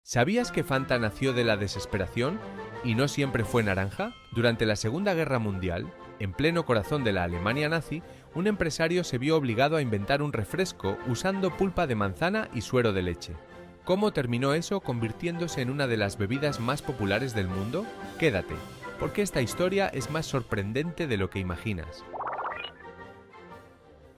¿Sabías que Fanta nació de la desesperación y no siempre fue naranja? Durante la Segunda Guerra Mundial, en pleno corazón de la Alemania nazi, un empresario se vio obligado a inventar un refresco usando pulpa de manzana y suero de leche. ¿Cómo terminó eso convirtiéndose en una de las bebidas más populares del mundo? Quédate, porque esta historia es más sorprendente de lo que imaginas.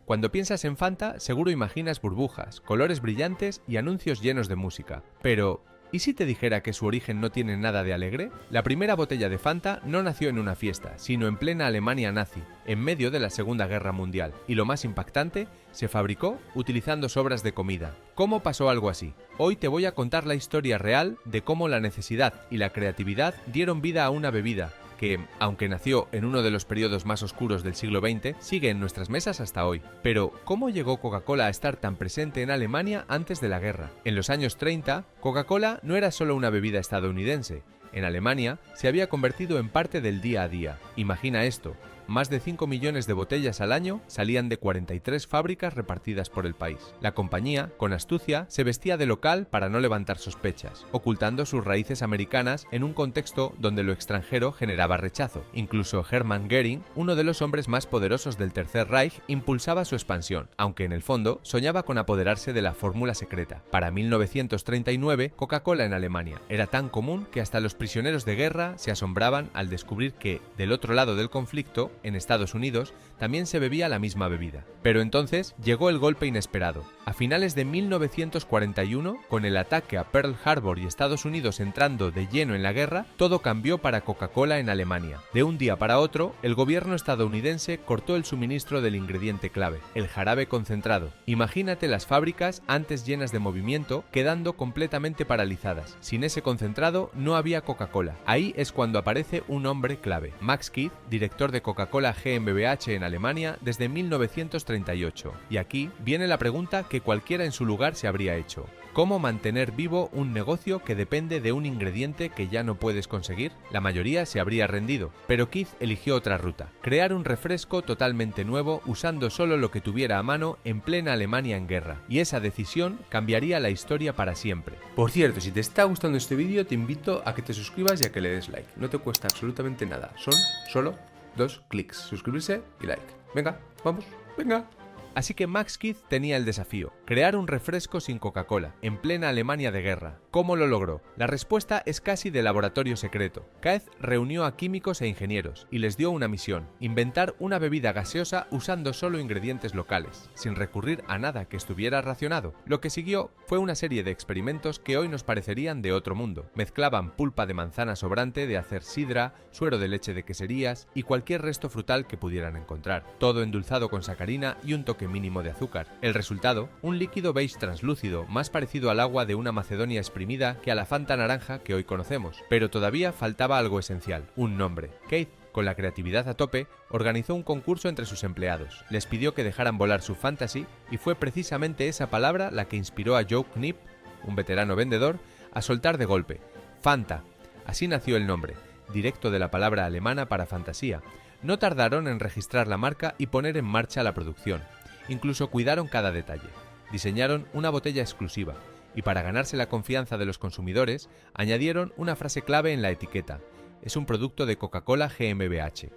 Cuando piensas en Fanta, seguro imaginas burbujas, colores brillantes y anuncios llenos de música. Pero, ¿y si te dijera que su origen no tiene nada de alegre? La primera botella de Fanta no nació en una fiesta, sino en plena Alemania nazi, en medio de la Segunda Guerra Mundial. Y lo más impactante, se fabricó utilizando sobras de comida. ¿Cómo pasó algo así? Hoy te voy a contar la historia real de cómo la necesidad y la creatividad dieron vida a una bebida que, aunque nació en uno de los periodos más oscuros del siglo XX, sigue en nuestras mesas hasta hoy. Pero, ¿cómo llegó Coca-Cola a estar tan presente en Alemania antes de la guerra? En los años 30, Coca-Cola no era solo una bebida estadounidense. En Alemania se había convertido en parte del día a día. Imagina esto. Más de 5 millones de botellas al año salían de 43 fábricas repartidas por el país. La compañía, con astucia, se vestía de local para no levantar sospechas, ocultando sus raíces americanas en un contexto donde lo extranjero generaba rechazo. Incluso Hermann Göring, uno de los hombres más poderosos del Tercer Reich, impulsaba su expansión, aunque en el fondo soñaba con apoderarse de la fórmula secreta. Para 1939, Coca-Cola en Alemania era tan común que hasta los prisioneros de guerra se asombraban al descubrir que, del otro lado del conflicto, en Estados Unidos, también se bebía la misma bebida. Pero entonces llegó el golpe inesperado. A finales de 1941, con el ataque a Pearl Harbor y Estados Unidos entrando de lleno en la guerra, todo cambió para Coca-Cola en Alemania. De un día para otro, el gobierno estadounidense cortó el suministro del ingrediente clave, el jarabe concentrado. Imagínate las fábricas, antes llenas de movimiento, quedando completamente paralizadas. Sin ese concentrado no había Coca-Cola. Ahí es cuando aparece un hombre clave, Max Keith, director de Coca-Cola GmbH en Alemania desde 1938. Y aquí viene la pregunta que cualquiera en su lugar se habría hecho. ¿Cómo mantener vivo un negocio que depende de un ingrediente que ya no puedes conseguir? La mayoría se habría rendido, pero Keith eligió otra ruta: crear un refresco totalmente nuevo usando solo lo que tuviera a mano en plena Alemania en guerra. Y esa decisión cambiaría la historia para siempre. Por cierto, si te está gustando este vídeo, te invito a que te suscribas y a que le des like. No te cuesta absolutamente nada, son solo 2 clics, suscribirse y like. Venga, vamos, venga. Así que Max Keith tenía el desafío: crear un refresco sin Coca-Cola, en plena Alemania de guerra. ¿Cómo lo logró? La respuesta es casi de laboratorio secreto. Keith reunió a químicos e ingenieros y les dio una misión: inventar una bebida gaseosa usando solo ingredientes locales, sin recurrir a nada que estuviera racionado. Lo que siguió fue una serie de experimentos que hoy nos parecerían de otro mundo. Mezclaban pulpa de manzana sobrante de hacer sidra, suero de leche de queserías y cualquier resto frutal que pudieran encontrar, todo endulzado con sacarina y un toque mínimo de azúcar. El resultado, un líquido beige translúcido, más parecido al agua de una Macedonia exprimida que a la Fanta naranja que hoy conocemos. Pero todavía faltaba algo esencial: un nombre. Keith, con la creatividad a tope, organizó un concurso entre sus empleados. Les pidió que dejaran volar su fantasy y fue precisamente esa palabra la que inspiró a Joe Knipp, un veterano vendedor, a soltar de golpe: Fanta. Así nació el nombre, directo de la palabra alemana para fantasía. No tardaron en registrar la marca y poner en marcha la producción. Incluso cuidaron cada detalle. Diseñaron una botella exclusiva y, para ganarse la confianza de los consumidores, añadieron una frase clave en la etiqueta: es un producto de Coca-Cola GmbH.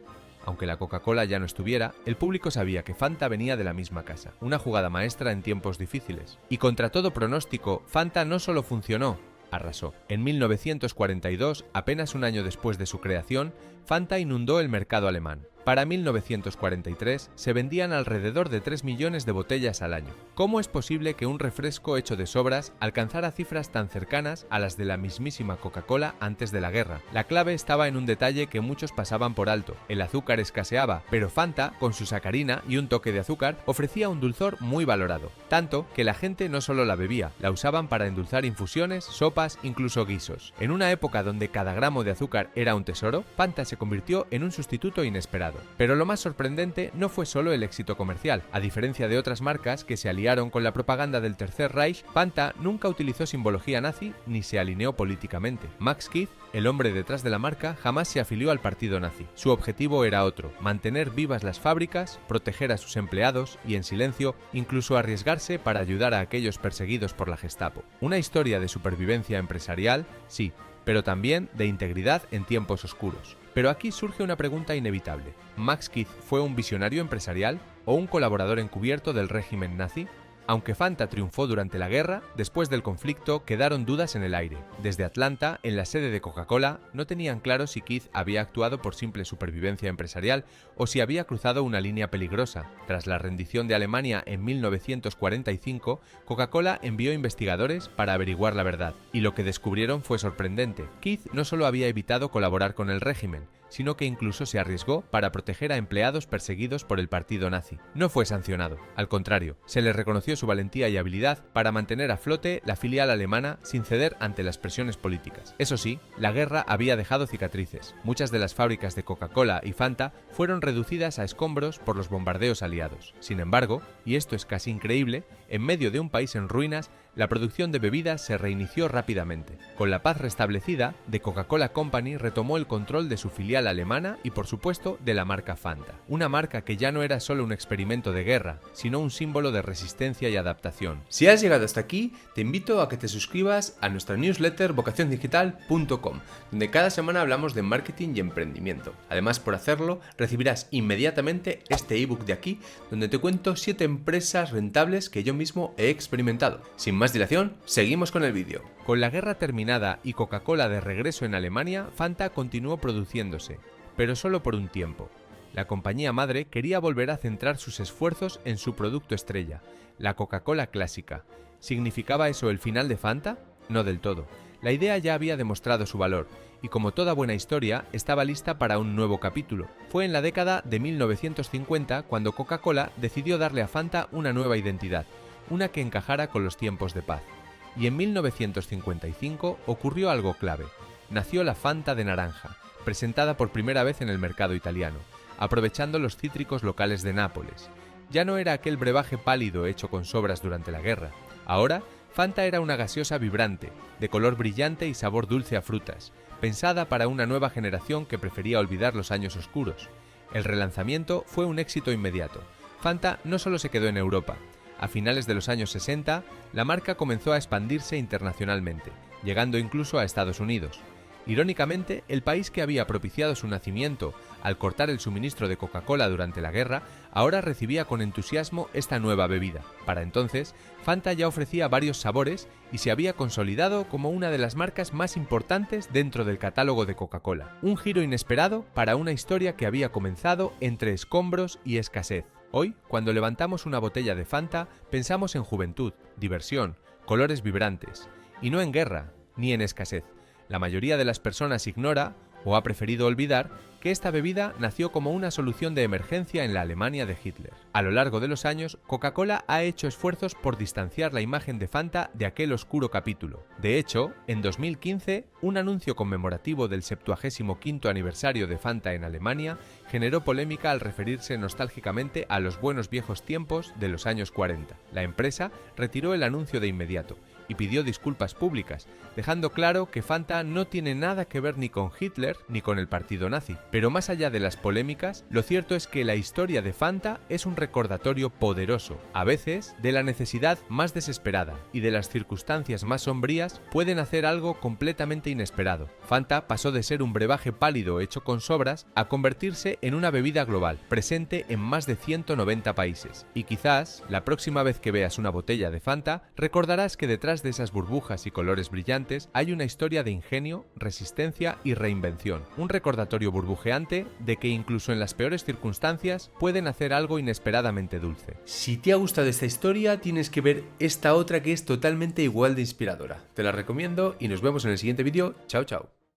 Aunque la Coca-Cola ya no estuviera, el público sabía que Fanta venía de la misma casa, una jugada maestra en tiempos difíciles. Y contra todo pronóstico, Fanta no solo funcionó, arrasó. En 1942, apenas un año después de su creación, Fanta inundó el mercado alemán. Para 1943 se vendían alrededor de 3 millones de botellas al año. ¿Cómo es posible que un refresco hecho de sobras alcanzara cifras tan cercanas a las de la mismísima Coca-Cola antes de la guerra? La clave estaba en un detalle que muchos pasaban por alto: el azúcar escaseaba, pero Fanta, con su sacarina y un toque de azúcar, ofrecía un dulzor muy valorado. Tanto que la gente no solo la bebía, la usaban para endulzar infusiones, sopas, incluso guisos. En una época donde cada gramo de azúcar era un tesoro, Fanta se convirtió en un sustituto inesperado. mercado. Pero lo más sorprendente no fue solo el éxito comercial. A diferencia de otras marcas que se aliaron con la propaganda del Tercer Reich, Fanta nunca utilizó simbología nazi ni se alineó políticamente. Max Keith, el hombre detrás de la marca, jamás se afilió al partido nazi. Su objetivo era otro: mantener vivas las fábricas, proteger a sus empleados y, en silencio, incluso arriesgarse para ayudar a aquellos perseguidos por la Gestapo. Una historia de supervivencia empresarial, sí, pero también de integridad en tiempos oscuros. Pero aquí surge una pregunta inevitable. ¿Max Keith fue un visionario empresarial o un colaborador encubierto del régimen nazi? Aunque Fanta triunfó durante la guerra, después del conflicto quedaron dudas en el aire. Desde Atlanta, en la sede de Coca-Cola, no tenían claro si Keith había actuado por simple supervivencia empresarial o si había cruzado una línea peligrosa. Tras la rendición de Alemania en 1945, Coca-Cola envió investigadores para averiguar la verdad, y lo que descubrieron fue sorprendente. Keith no solo había evitado colaborar con el régimen, sino que incluso se arriesgó para proteger a empleados perseguidos por el partido nazi. No fue sancionado, al contrario, se le reconoció su valentía y habilidad para mantener a flote la filial alemana sin ceder ante las presiones políticas. Eso sí, la guerra había dejado cicatrices. Muchas de las fábricas de Coca-Cola y Fanta fueron reducidas a escombros por los bombardeos aliados. Sin embargo, y esto es casi increíble, en medio de un país en ruinas, la producción de bebidas se reinició rápidamente. Con la paz restablecida, The Coca-Cola Company retomó el control de su filial alemana y, por supuesto, de la marca Fanta. Una marca que ya no era solo un experimento de guerra, sino un símbolo de resistencia y adaptación. Si has llegado hasta aquí, te invito a que te suscribas a nuestra newsletter vocaciondigital.com, donde cada semana hablamos de marketing y emprendimiento. Además, por hacerlo, recibirás inmediatamente este ebook de aquí, donde te cuento 7 empresas rentables que yo mismo he experimentado. Sin más dilación, seguimos con el vídeo. Con la guerra terminada y Coca-Cola de regreso en Alemania, Fanta continuó produciéndose, pero solo por un tiempo. La compañía madre quería volver a centrar sus esfuerzos en su producto estrella, la Coca-Cola clásica. ¿Significaba eso el final de Fanta? No del todo. La idea ya había demostrado su valor, y como toda buena historia, estaba lista para un nuevo capítulo. Fue en la década de 1950 cuando Coca-Cola decidió darle a Fanta una nueva identidad, una que encajara con los tiempos de paz. Y en 1955 ocurrió algo clave. Nació la Fanta de naranja, presentada por primera vez en el mercado italiano, aprovechando los cítricos locales de Nápoles. Ya no era aquel brebaje pálido hecho con sobras durante la guerra. Ahora, Fanta era una gaseosa vibrante, de color brillante y sabor dulce a frutas, pensada para una nueva generación que prefería olvidar los años oscuros. El relanzamiento fue un éxito inmediato. Fanta no solo se quedó en Europa. A finales de los años 60, la marca comenzó a expandirse internacionalmente, llegando incluso a Estados Unidos. Irónicamente, el país que había propiciado su nacimiento al cortar el suministro de Coca-Cola durante la guerra, ahora recibía con entusiasmo esta nueva bebida. Para entonces, Fanta ya ofrecía varios sabores y se había consolidado como una de las marcas más importantes dentro del catálogo de Coca-Cola. Un giro inesperado para una historia que había comenzado entre escombros y escasez. Hoy, cuando levantamos una botella de Fanta, pensamos en juventud, diversión, colores vibrantes, y no en guerra, ni en escasez. La mayoría de las personas ignora, o ha preferido olvidar, que esta bebida nació como una solución de emergencia en la Alemania de Hitler. A lo largo de los años, Coca-Cola ha hecho esfuerzos por distanciar la imagen de Fanta de aquel oscuro capítulo. De hecho, en 2015, un anuncio conmemorativo del 75º aniversario de Fanta en Alemania generó polémica al referirse nostálgicamente a los buenos viejos tiempos de los años 40. La empresa retiró el anuncio de inmediato y pidió disculpas públicas, dejando claro que Fanta no tiene nada que ver ni con Hitler ni con el partido nazi. Pero más allá de las polémicas, lo cierto es que la historia de Fanta es un recordatorio poderoso, a veces de la necesidad más desesperada y de las circunstancias más sombrías pueden hacer algo completamente inesperado. Fanta pasó de ser un brebaje pálido hecho con sobras a convertirse en una bebida global, presente en más de 190 países. Y quizás, la próxima vez que veas una botella de Fanta, recordarás que detrás de esas burbujas y colores brillantes hay una historia de ingenio, resistencia y reinvención. Un recordatorio burbujeante de que incluso en las peores circunstancias pueden hacer algo inesperadamente dulce. Si te ha gustado esta historia, tienes que ver esta otra que es totalmente igual de inspiradora. Te la recomiendo y nos vemos en el siguiente vídeo. Chao, chao.